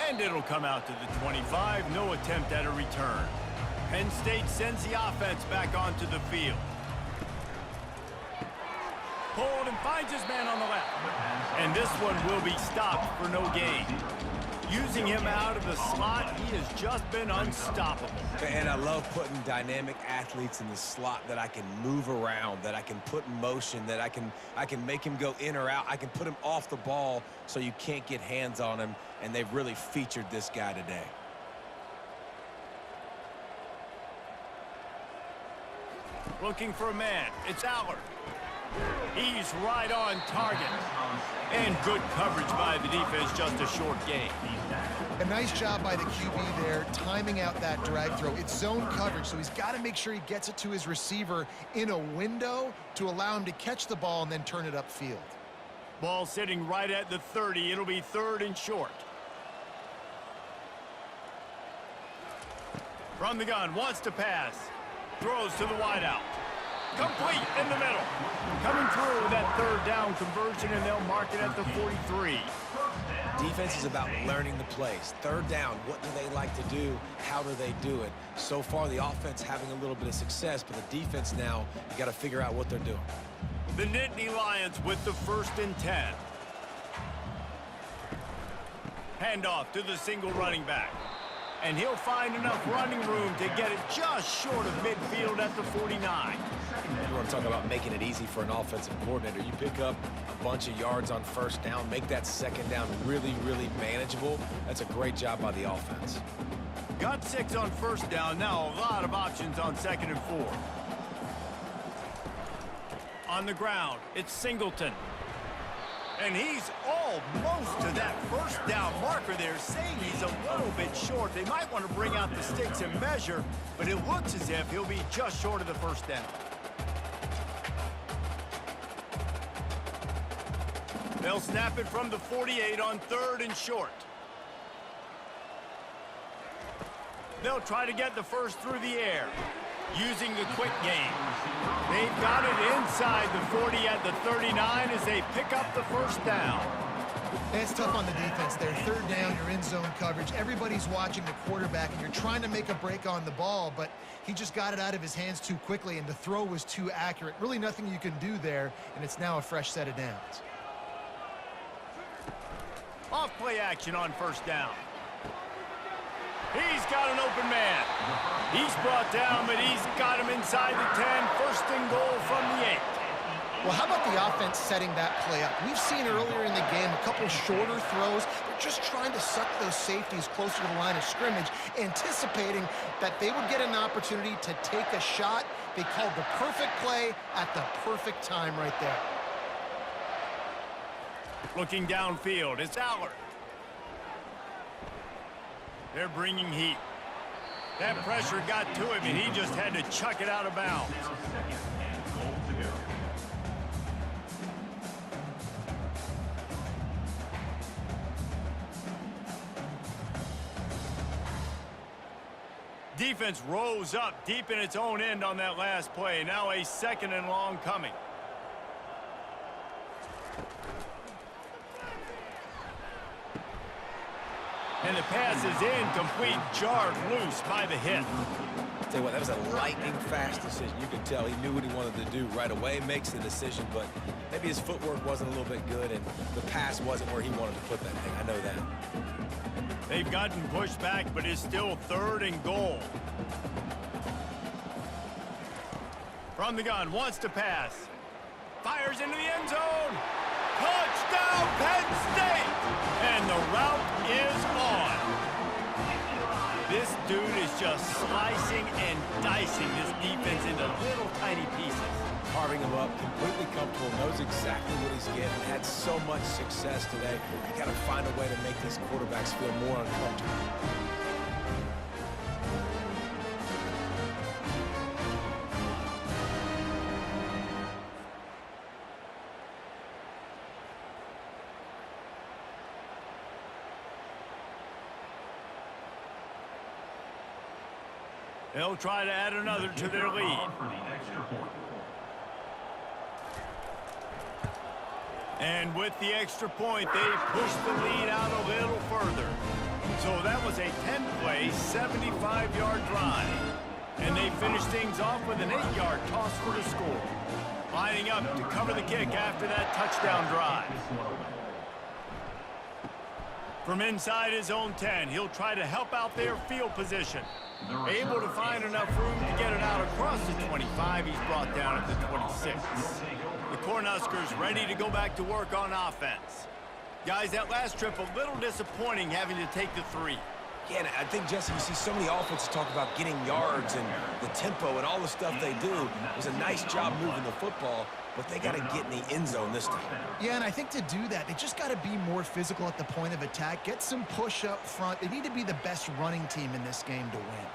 And it'll come out to the 25. No attempt at a return. Penn State sends the offense back onto the field. Pulled and finds his man on the left. And this one will be stopped for no gain. Using him out of the slot, he has just been unstoppable. And I love putting dynamic athletes in the slot that I can move around, that I can put in motion, that I can make him go in or out. I can put him off the ball so you can't get hands on him, and they've really featured this guy today. Looking for a man. It's Allard. He's right on target. And good coverage by the defense, just a short gain. A nice job by the QB there, timing out that drag throw. It's zone coverage, so he's got to make sure he gets it to his receiver in a window to allow him to catch the ball and then turn it upfield. Ball sitting right at the 30. It'll be 3rd and short. From the gun, wants to pass. Throws to the wideout. Complete in the middle. Coming through with that 3rd down conversion, and they'll mark it at the 43. Defense is about learning the plays. 3rd down, what do they like to do? How do they do it? So far, the offense having a little bit of success, but the defense now, you got to figure out what they're doing. The Nittany Lions with the 1st and 10. Handoff to the single running back. And he'll find enough running room to get it just short of midfield at the 49. You want to talk about making it easy for an offensive coordinator. You pick up a bunch of yards on 1st down, make that 2nd down really, really manageable. That's a great job by the offense. Got 6 on 1st down. Now a lot of options on 2nd and 4. On the ground, it's Singleton. And he's almost to that 1st down marker there, saying he's a little bit short. They might want to bring out the sticks and measure, but it looks as if he'll be just short of the 1st down. They'll snap it from the 48 on 3rd and short. They'll try to get the 1st through the air, using the quick game. They've got it inside the 40 at the 39 as they pick up the 1st down. And it's tough on the defense there. 3rd down, you're in zone coverage. Everybody's watching the quarterback, and you're trying to make a break on the ball, but he just got it out of his hands too quickly, and the throw was too accurate. Really nothing you can do there, and it's now a fresh set of downs. Off play action on 1st down. He's got an open man. He's brought down, but he's got him inside the 10. 1st and goal from the 8. Well, how about the offense setting that play up? We've seen earlier in the game a couple shorter throws. They're just trying to suck those safeties closer to the line of scrimmage, anticipating that they would get an opportunity to take a shot. They called the perfect play at the perfect time right there. Looking downfield, it's Allard. They're bringing heat. That pressure got to him, and he just had to chuck it out of bounds. Defense rose up deep in its own end on that last play. Now a 2nd and long coming. And the pass is incomplete, jarred loose by the hit. Tell you what, that was a lightning-fast decision. You could tell he knew what he wanted to do right away, makes the decision, but maybe his footwork wasn't a little bit good, and the pass wasn't where he wanted to put that thing. I know that. They've gotten pushed back, but it's still 3rd and goal. From the gun, wants to pass. Fires into the end zone. Touchdown, Penn State! And the route is on. This dude is just slicing and dicing this defense into little tiny pieces. Carving him up, completely comfortable, knows exactly what he's getting, had so much success today. You got to find a way to make these quarterbacks feel more uncomfortable. They'll try to add another to their lead. And with the extra point, they push the lead out a little further. So that was a 10-play, 75-yard drive. And they finished things off with an 8-yard toss for the score. Lining up to cover the kick after that touchdown drive. From inside his own 10, he'll try to help out their field position. Able to find enough room to get it out across the 25. He's brought down at the 26. The Cornhuskers ready to go back to work on offense. Guys, that last trip a little disappointing having to take the 3. Yeah, and I think, Jesse, you see so many offenses talk about getting yards and the tempo and all the stuff they do. It was a nice job moving the football, but they got to get in the end zone this time. Yeah, and I think to do that, they just got to be more physical at the point of attack, get some push up front. They need to be the best running team in this game to win.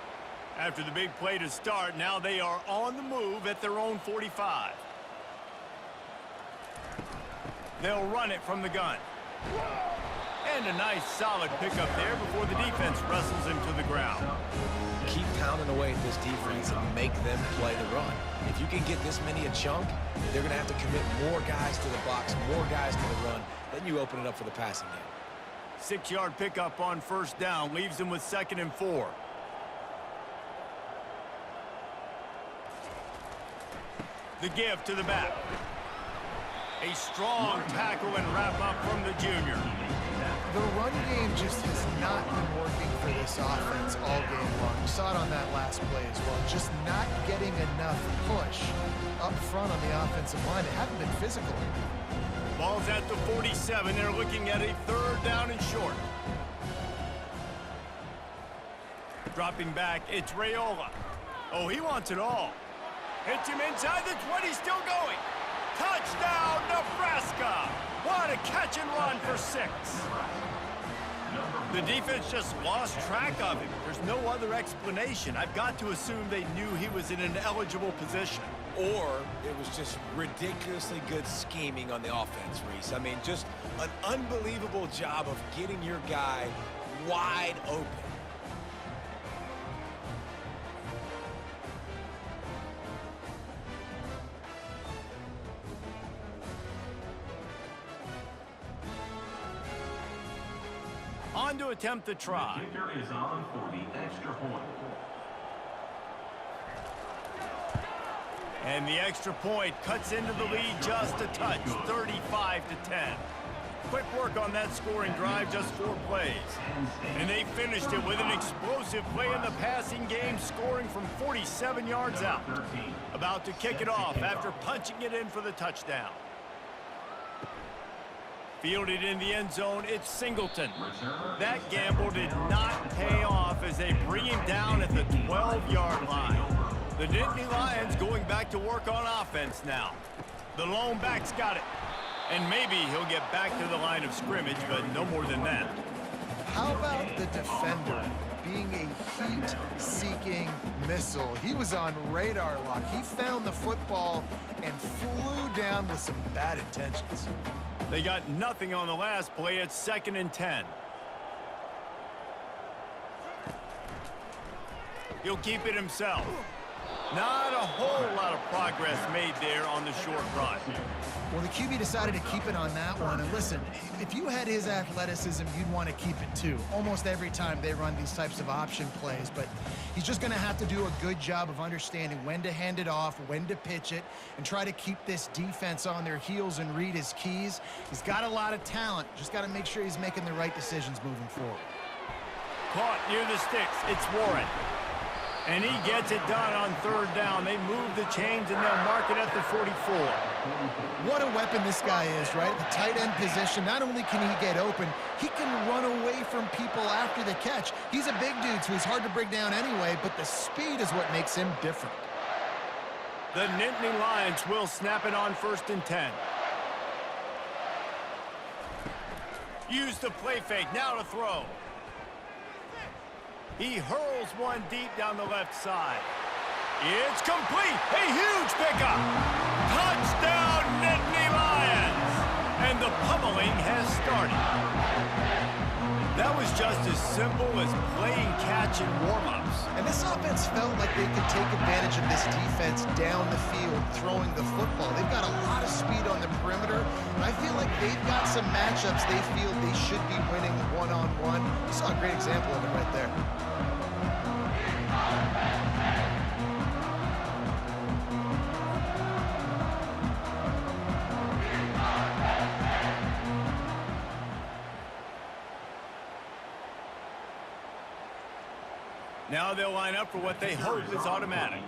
After the big play to start, now they are on the move at their own 45. They'll run it from the gun. And a nice solid pickup there before the defense wrestles him to the ground. Keep pounding away at this defense and make them play the run. If you can get this many a chunk, they're going to have to commit more guys to the box, more guys to the run. Then you open it up for the passing game. 6-yard pickup on first down leaves them with 2nd and 4. The give to the back. A strong tackle and wrap up from the junior. The run game just has not been working for this offense all game long. We saw it on that last play as well. Just not getting enough push up front on the offensive line. They haven't been physical. Ball's at the 47. They're looking at a 3rd down and short. Dropping back, it's Raiola. Oh, he wants it all. Hits him inside the 20, still going. Touchdown, Nebraska! What a catch and run for 6. The defense just lost track of him. There's no other explanation. I've got to assume they knew he was in an eligible position. Or it was just ridiculously good scheming on the offense, Reese. I mean, just an unbelievable job of getting your guy wide open. On to attempt the try. The kicker is on for the extra point. And the extra point cuts into the lead just a touch, 35-10. Quick work on that scoring drive, just 4 plays. And they finished it with an explosive play in the passing game, scoring from 47 yards out. About to kick it off after punching it in for the touchdown. Fielded in the end zone, it's Singleton. That gamble did not pay off as they bring him down at the 12-yard line. The Nittany Lions going back to work on offense now. The lone back's got it. And maybe he'll get back to the line of scrimmage, but no more than that. How about the defender being a heat-seeking missile? He was on radar lock. He found the football and flew down with some bad intentions. They got nothing on the last play. It's 2nd and 10. He'll keep it himself. Not a whole lot of progress made there on the short run. Well, the QB decided to keep it on that one. And listen, if you had his athleticism, you'd want to keep it too. Almost every time they run these types of option plays. But he's just going to have to do a good job of understanding when to hand it off, when to pitch it, and try to keep this defense on their heels and read his keys. He's got a lot of talent. Just got to make sure he's making the right decisions moving forward. Caught near the sticks. It's Warren. And he gets it done on 3rd down. They move the chains, and they'll mark it at the 44. What a weapon this guy is, right? The tight end position. Not only can he get open, he can run away from people after the catch. He's a big dude, so he's hard to bring down anyway, but the speed is what makes him different. The Nittany Lions will snap it on 1st and 10. Use the play fake. Now to throw. He hurls one deep down the left side. It's complete. A huge pickup. Touchdown, Nittany Lions. And the pummeling has started. That was just as simple as playing catch in warm-ups. And this offense felt like they could take advantage of this defense down the field, throwing the football. They've got a lot of speed on the perimeter, and I feel like they've got some matchups they feel they should be winning one-on-one. You saw a great example of it right there. Now they'll line up for what they hope is automatic.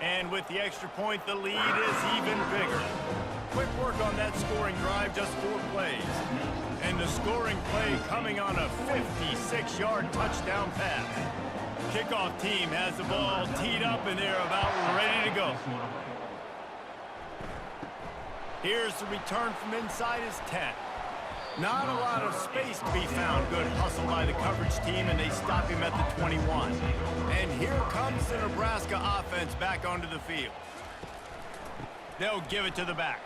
And with the extra point, the lead is even bigger. Quick work on that scoring drive, just 4 plays. And the scoring play coming on a 56-yard touchdown pass. Kickoff team has the ball teed up, and they're about ready to go. Here's the return from inside his 10. Not a lot of space to be found. Good hustle by the coverage team, and they stop him at the 21. And here comes the Nebraska offense back onto the field. They'll give it to the back.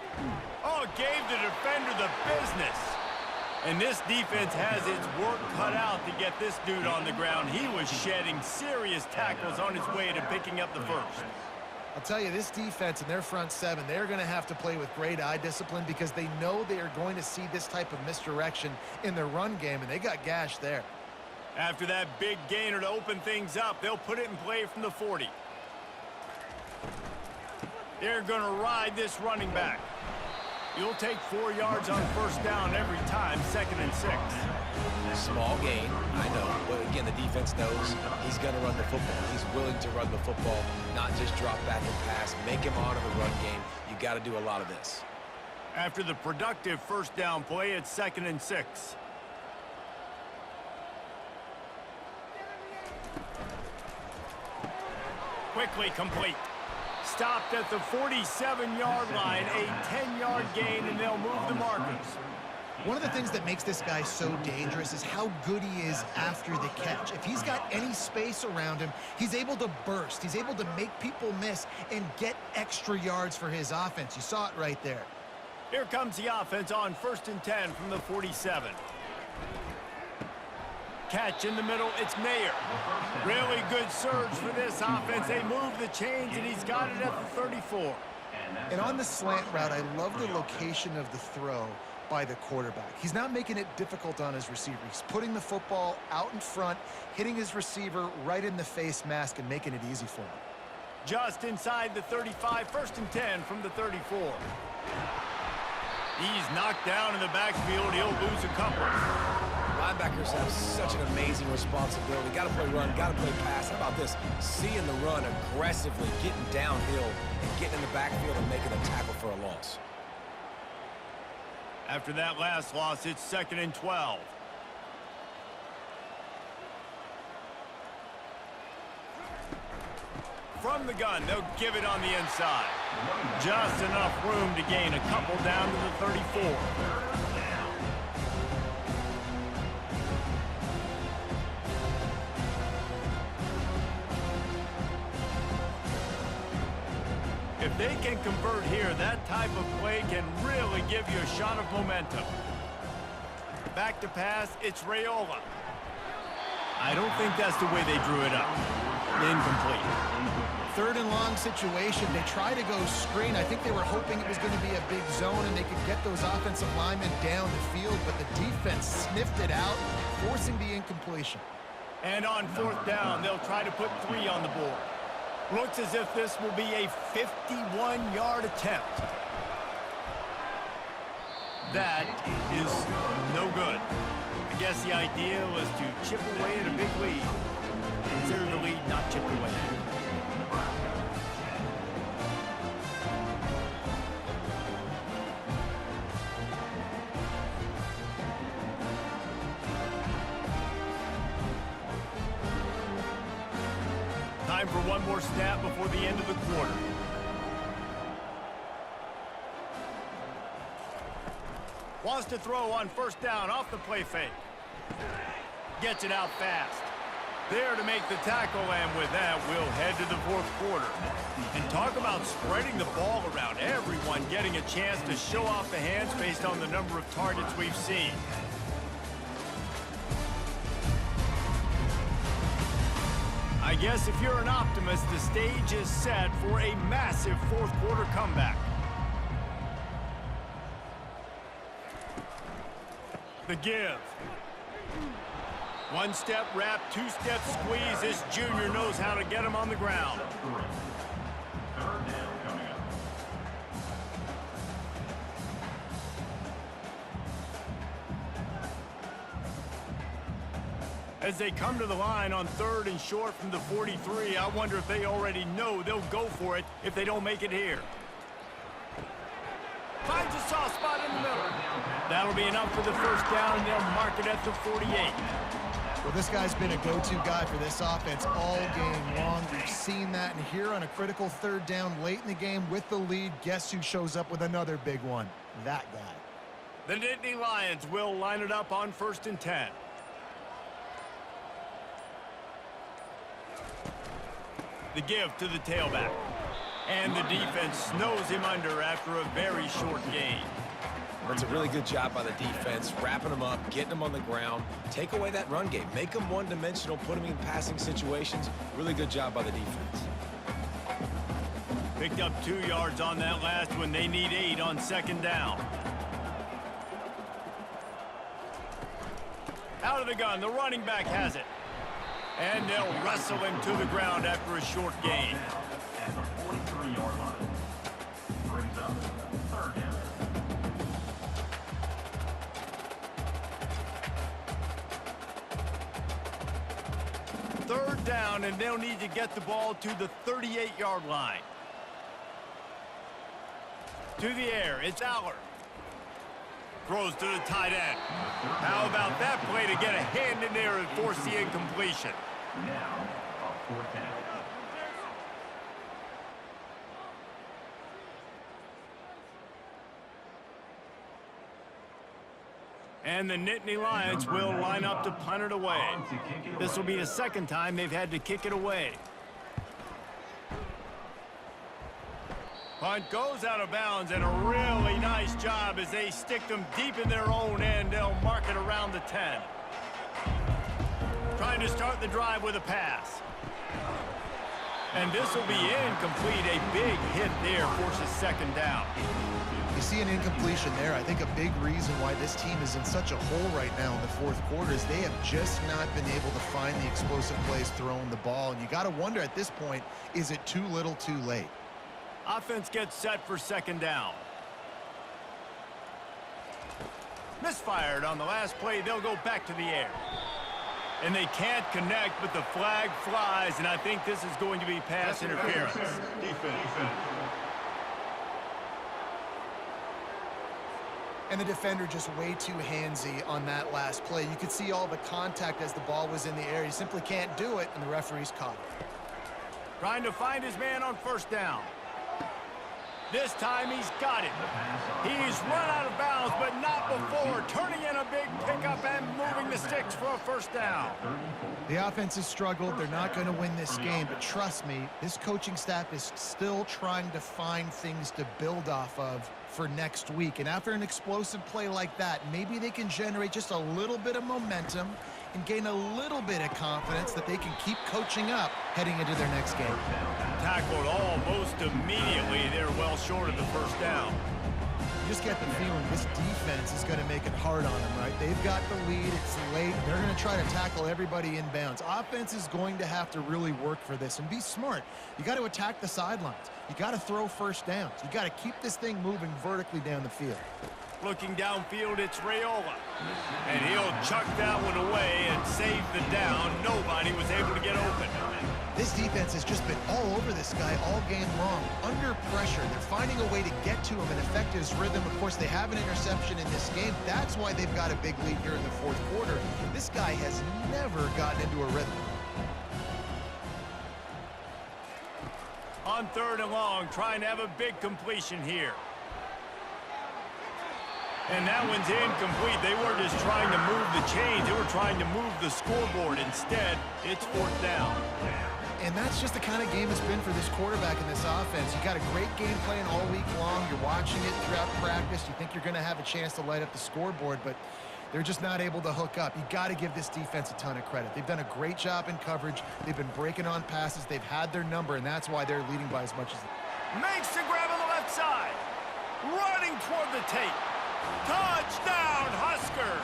Oh, gave the defender the business. And this defense has its work cut out to get this dude on the ground. He was shedding serious tackles on his way to picking up the first. I'll tell you, this defense and their front seven, they're going to have to play with great eye discipline because they know they are going to see this type of misdirection in their run game, and they got gashed there. After that big gainer to open things up, they'll put it in play from the 40. They're going to ride this running back. You'll take 4 yards on first down every time, 2nd and 6. Small gain, I know, but again, the defense knows he's going to run the football. He's willing to run the football, not just drop back and pass, make him honor the run game. You got to do a lot of this. After the productive first down play, it's 2nd and 6. Quickly complete. Stopped at the 47-yard line, a 10-yard gain, and they'll move the markers. One of the things that makes this guy so dangerous is how good he is after the catch. If he's got any space around him, he's able to burst. He's able to make people miss and get extra yards for his offense. You saw it right there. Here comes the offense on 1st and 10 from the 47. Catch in the middle, it's Mayer. Really good surge for this offense. They move the chains, and he's got it at the 34. And on the slant route, I love the location of the throw by the quarterback. He's not making it difficult on his receiver. He's putting the football out in front, hitting his receiver right in the face mask and making it easy for him. Just inside the 35, 1st and 10 from the 34. He's knocked down in the backfield. He'll lose a couple. Linebackers have such an amazing responsibility. Got to play run, got to play pass. How about this? Seeing the run aggressively, getting downhill, and getting in the backfield and making a tackle for a loss. After that last loss, it's 2nd and 12. From the gun, they'll give it on the inside. Just enough room to gain a couple down to the 34. If they can convert here, that type of play can really give you a shot of momentum. Back to pass, it's Raiola. I don't think that's the way they drew it up. Incomplete. 3rd and long situation. They try to go screen. I think they were hoping it was going to be a big zone and they could get those offensive linemen down the field, but the defense sniffed it out, forcing the incompletion. And on 4th down, they'll try to put 3 on the board. Looks as if this will be a 51-yard attempt. That is no good. I guess the idea was to chip away at a big lead. Consider the lead not chipped away. Time for one more snap before the end of the quarter. Wants to throw on 1st down off the play fake. Gets it out fast. There to make the tackle, and with that, we'll head to the fourth quarter. And talk about spreading the ball around, everyone getting a chance to show off the hands based on the number of targets we've seen. I guess if you're an optimist, the stage is set for a massive fourth quarter comeback. The give. One-step wrap, two-step squeeze. This junior knows how to get him on the ground. Third down coming up. As they come to the line on third and short from the 43, I wonder if they already know they'll go for it if they don't make it here. Finds a soft spot in the middle. That'll be enough for the first down, and they'll mark it at the 48. Well, this guy's been a go-to guy for this offense all game long. We've seen that, and here on a critical third down late in the game with the lead, guess who shows up with another big one? That guy. The Nittany Lions will line it up on 1st and 10. The give to the tailback. And the defense snows him under after a very short gain. That's a really good job by the defense, wrapping them up, getting them on the ground, take away that run game, make them one-dimensional, put them in passing situations. Really good job by the defense. Picked up 2 yards on that last one. They need 8 on 2nd down. Out of the gun, the running back has it. And they'll wrestle him to the ground after a short gain. At the 43-yard line. Brings up third down. Third down, and they'll need to get the ball to the 38-yard line. To the air, it's Aller. Throws to the tight end. How about that play to get a hand in there and force the incompletion? Now, a fourth down. And the Nittany Lions will line up to punt it away. This will be the second time they've had to kick it away. Punt goes out of bounds, and a really nice job as they stick them deep in their own end. They'll mark it around the 10. Trying to start the drive with a pass. And this will be incomplete. A big hit there forces 2nd down. You see an incompletion there. I think a big reason why this team is in such a hole right now in the fourth quarter is they have just not been able to find the explosive plays throwing the ball. And you got to wonder at this point, is it too little too late? Offense gets set for 2nd down. Misfired on the last play. They'll go back to the air. And they can't connect, but the flag flies, and I think this is going to be pass interference. Defense. And the defender just way too handsy on that last play. You could see all the contact as the ball was in the air. He simply can't do it, and the referee's caught it. Trying to find his man on 1st down. This time he's got it. He's run out of bounds, but not before. Turning in a big pickup and moving the sticks for a 1st down. The offense has struggled. They're not going to win this game, but trust me, this coaching staff is still trying to find things to build off of for next week. And after an explosive play like that, maybe they can generate just a little bit of momentum and gain a little bit of confidence that they can keep coaching up heading into their next game. Tackled almost immediately. They're well short of the 1st down. You just get the feeling this defense is going to make it hard on them, right? They've got the lead. It's late. They're going to try to tackle everybody in bounds. Offense is going to have to really work for this and be smart. You got to attack the sidelines. You got to throw 1st downs. You got to keep this thing moving vertically down the field. Looking downfield, it's Raiola. And he'll chuck that one away and save the down. Nobody was able to get open. This defense has just been all over this guy all game long. Under pressure, they're finding a way to get to him and affect his rhythm. Of course, they have an interception in this game. That's why they've got a big lead here in the fourth quarter. This guy has never gotten into a rhythm. On 3rd and long, trying to have a big completion here. And that one's incomplete. They weren't just trying to move the chains. They were trying to move the scoreboard. Instead, it's 4th down. And that's just the kind of game it's been for this quarterback in this offense. You got a great game plan all week long. You're watching it throughout practice. You think you're going to have a chance to light up the scoreboard, but they're just not able to hook up. You got to give this defense a ton of credit. They've done a great job in coverage. They've been breaking on passes. They've had their number, and that's why they're leading by as much as they... Makes the grab on the left side. Running toward the tape. Touchdown, Husker!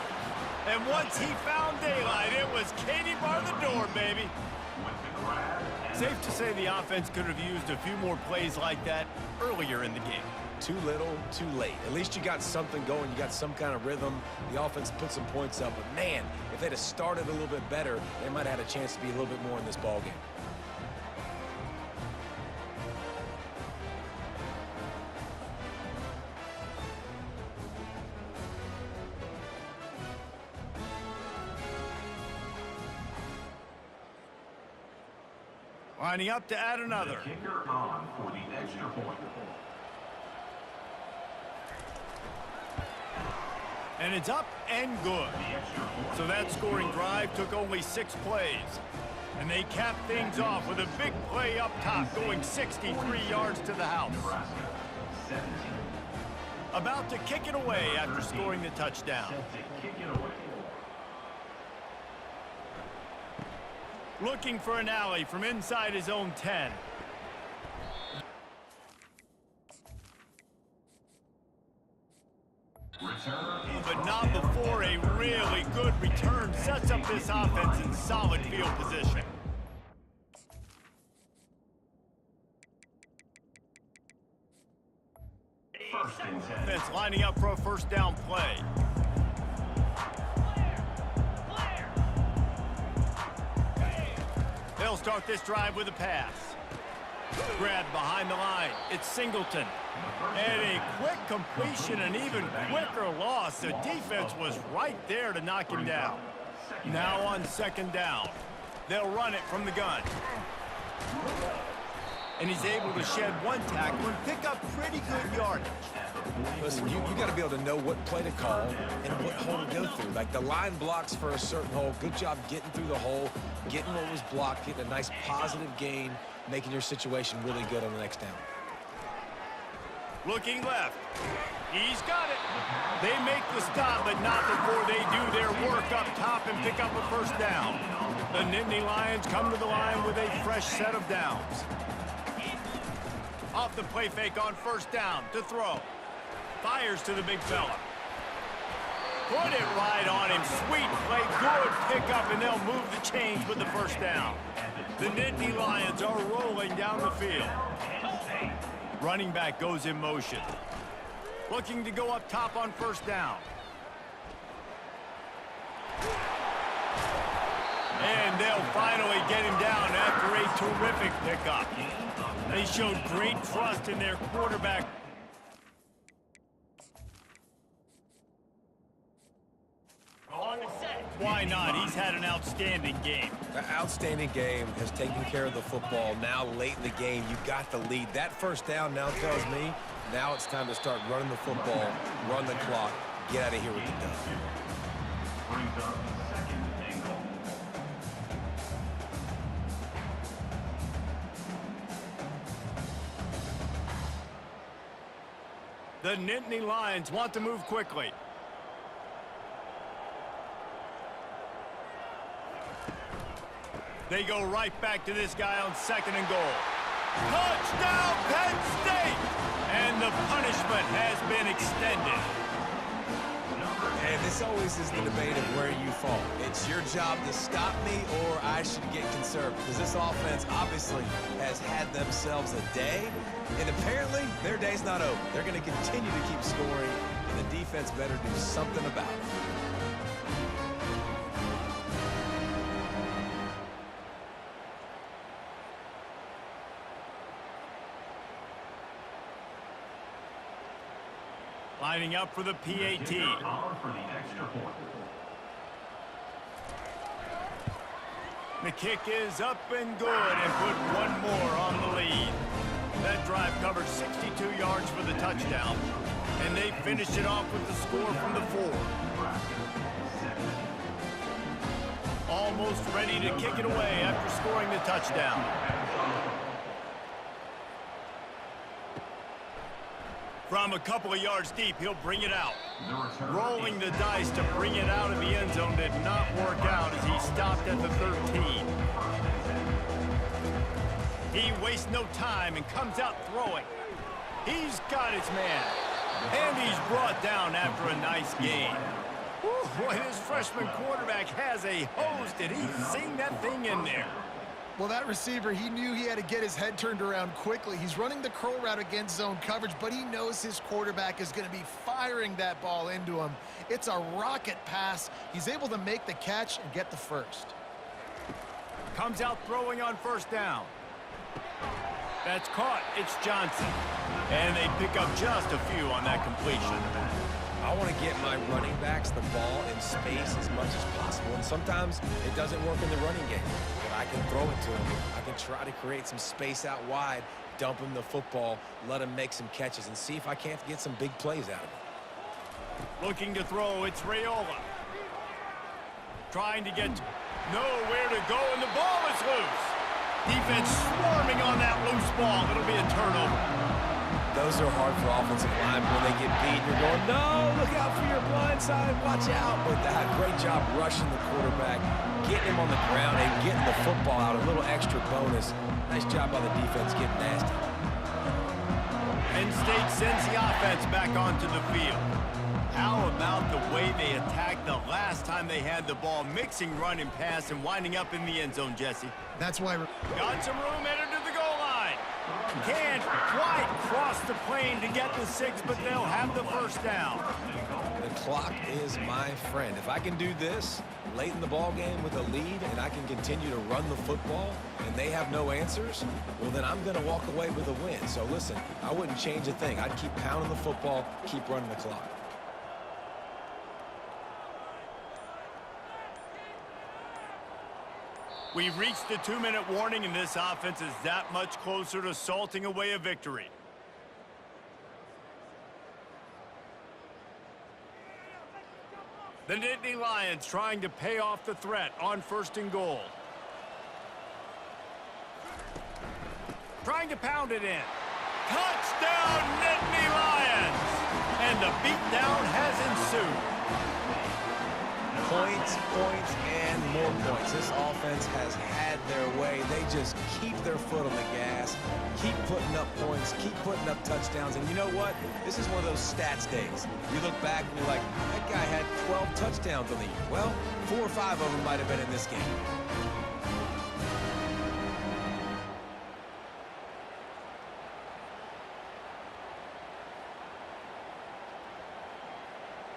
And once he found daylight, it was Katie bar the door, baby. Safe to say the offense could have used a few more plays like that earlier in the game. Too little, too late. At least you got something going. You got some kind of rhythm. The offense put some points up. But, man, if they'd have started a little bit better, they might have had a chance to be a little bit more in this ballgame. Lining up to add another. The kicker on for the extra point. And it's up and good. So that scoring drive took only 6 plays. And they capped things off with a big play up top, going 63 yards to the house. Nebraska, 17. About to kick it away after scoring the touchdown. Set to kick it away. Looking for an alley from inside his own 10. But not before a really good return sets up this offense in solid field position. First and 10. Offense lining up for a first down play. They'll start this drive with a pass. Grabbed behind the line. It's Singleton. And a quick completion, an even quicker loss. The defense was right there to knock him down. Now on second down. They'll run it from the gun. And he's able to shed one tackle and pick up pretty good yardage. Listen, you got to be able to know what play to call and what hole to go through. Like the line blocks for a certain hole. Good job getting through the hole, getting what was blocked, getting a nice positive gain, making your situation really good on the next down. Looking left. He's got it. They make the stop, but not before they do their work up top and pick up a first down. The Nittany Lions come to the line with a fresh set of downs. Off the play fake on first down to throw. Fires to the big fella. Put it right on him. Sweet play, good pickup, and they'll move the chains with the first down. The Nittany Lions are rolling down the field. Running back goes in motion. Looking to go up top on first down. And they'll finally get him down after a terrific pickup. They showed great trust in their quarterback. Why not? He's had an outstanding game. An outstanding game, has taken care of the football. Now late in the game, you got the lead. That first down now tells me now it's time to start running the football, run the clock, get out of here with the dub. Brings up second and goal. The Nittany Lions want to move quickly. They go right back to this guy on second and goal. Touchdown, Penn State! And the punishment has been extended. And this always is the debate of where you fall. It's your job to stop me or I should get conservative. Because this offense obviously has had themselves a day. And apparently their day's not over. They're going to continue to keep scoring. And the defense better do something about it. Lining up for the PAT. The kick is up and good and put one more on the lead. That drive covered 62 yards for the touchdown. And they finished it off with the score from the 4. Almost ready to kick it away after scoring the touchdown. From a couple of yards deep, he'll bring it out. Rolling the dice to bring it out of the end zone did not work out as he stopped at the 13. He wastes no time and comes out throwing. He's got his man. And he's brought down after a nice gain. Whew, boy, this freshman quarterback has a hose. Did he sing that thing in there? Well, that receiver, he knew he had to get his head turned around quickly. He's running the curl route against zone coverage, but he knows his quarterback is going to be firing that ball into him. It's a rocket pass. He's able to make the catch and get the first. Comes out throwing on first down. That's caught. It's Johnson. And they pick up just a few on that completion. I want to get my running backs the ball in space as much as possible. And sometimes it doesn't work in the running game. But I can throw it to him. I can try to create some space out wide, dump him the football, let him make some catches, and see if I can't get some big plays out of it. Looking to throw, it's Raiola. Trying to get nowhere to go, and the ball is loose. Defense swarming on that loose ball. It'll be a turnover. Those are hard for offensive linemen when they get beat. You're going, no, look out for your blind side, watch out. But that great job rushing the quarterback, getting him on the ground and getting the football out, a little extra bonus. Nice job by the defense getting nasty. Penn State sends the offense back onto the field. How about the way they attacked the last time they had the ball, mixing run and pass and winding up in the end zone, Jesse? That's why. Got some room, headed to the goal line. Can't quite cross the plane to get the 6, but they'll have the first down. The clock is my friend. If I can do this late in the ball game with a lead and I can continue to run the football and they have no answers, well, then I'm going to walk away with a win. So listen, I wouldn't change a thing. I'd keep pounding the football, keep running the clock. We've reached the 2-minute warning, and this offense is that much closer to salting away a victory. The Nittany Lions trying to pay off the threat on 1st and goal. Trying to pound it in. Touchdown, Nittany Lions! And the beatdown has ensued. Points, points, and more points. This offense has had their way. They just keep their foot on the gas, keep putting up points, keep putting up touchdowns. And you know what? This is one of those stats days. You look back and you're like, that guy had 12 touchdowns on the year. Well, 4 or 5 of them might have been in this game.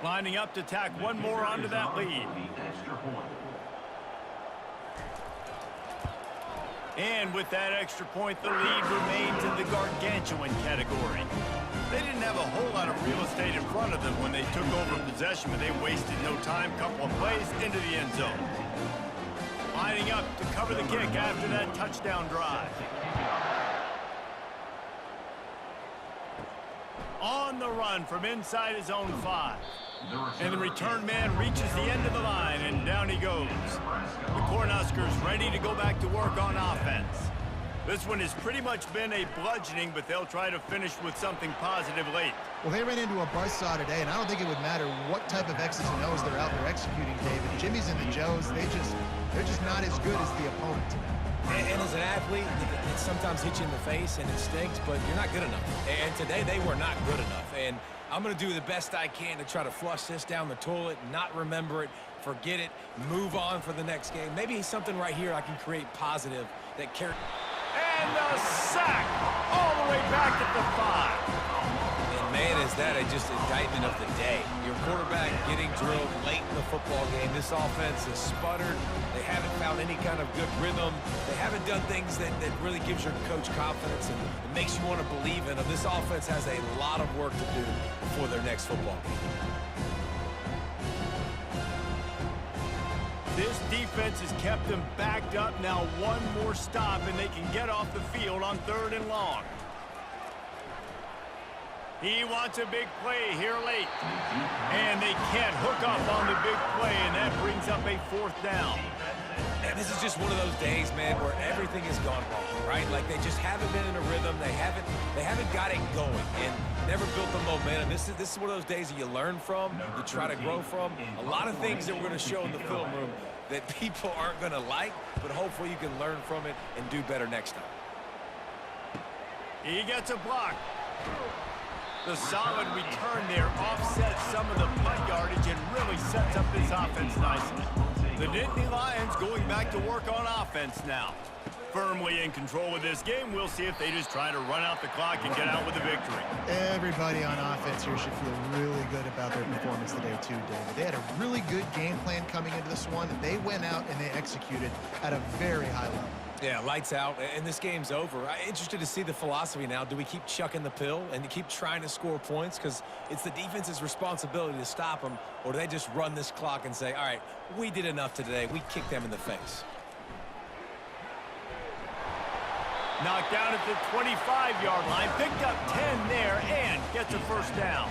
Lining up to tack one more onto that lead. And with that extra point, the lead remains in the gargantuan category. They didn't have a whole lot of real estate in front of them when they took over possession, but they wasted no time. Couple of plays into the end zone. Lining up to cover the kick after that touchdown drive. On the run from inside his own 5. And the return man reaches the end of the line, and down he goes. The Cornhuskers ready to go back to work on offense. This one has pretty much been a bludgeoning, but they'll try to finish with something positive late. Well, they ran into a buzzsaw today, and I don't think it would matter what type of X's and O's they're out there executing, David. Jimmy's and the Joes, they're just not as good as the opponent today. And as an athlete, it sometimes hits you in the face and it stinks, but you're not good enough. And today they were not good enough. And I'm going to do the best I can to try to flush this down the toilet, not remember it, forget it, move on for the next game. Maybe something right here I can create positive that carries. And the sack all the way back at the 5. And man, is that just indictment of the day. Your quarterback getting drilled late in the football game. This offense has sputtered. They haven't found any kind of good rhythm. They haven't done things that really gives your coach confidence and it makes you want to believe in them. This offense has a lot of work to do before their next football game. This defense has kept them backed up. Now one more stop and they can get off the field on 3rd and long. He wants a big play here late. And they can't hook up on the big play, and that brings up a 4th down. And this is just one of those days, man, where everything has gone wrong, right? Like they just haven't been in a rhythm. They haven't got it going and never built the momentum. This is one of those days that you learn from, you try to grow from. A lot of things that we're going to show in the film room that people aren't going to like, but hopefully you can learn from it and do better next time. He gets a block. The solid return there offsets some of the punt yardage and really sets up this offense nicely. The Nittany Lions going back to work on offense now. Firmly in control of this game. We'll see if they just try to run out the clock and get out with a victory. Everybody on offense here should feel really good about their performance today too, David. They had a really good game plan coming into this one, and they went out and they executed at a very high level. Yeah, lights out, and this game's over. I'm interested to see the philosophy now. Do we keep chucking the pill and keep trying to score points? Because it's the defense's responsibility to stop them, or do they just run this clock and say, all right, we did enough today. We kicked them in the face. Knocked down at the 25-yard line, picked up 10 there, and gets a 1st down.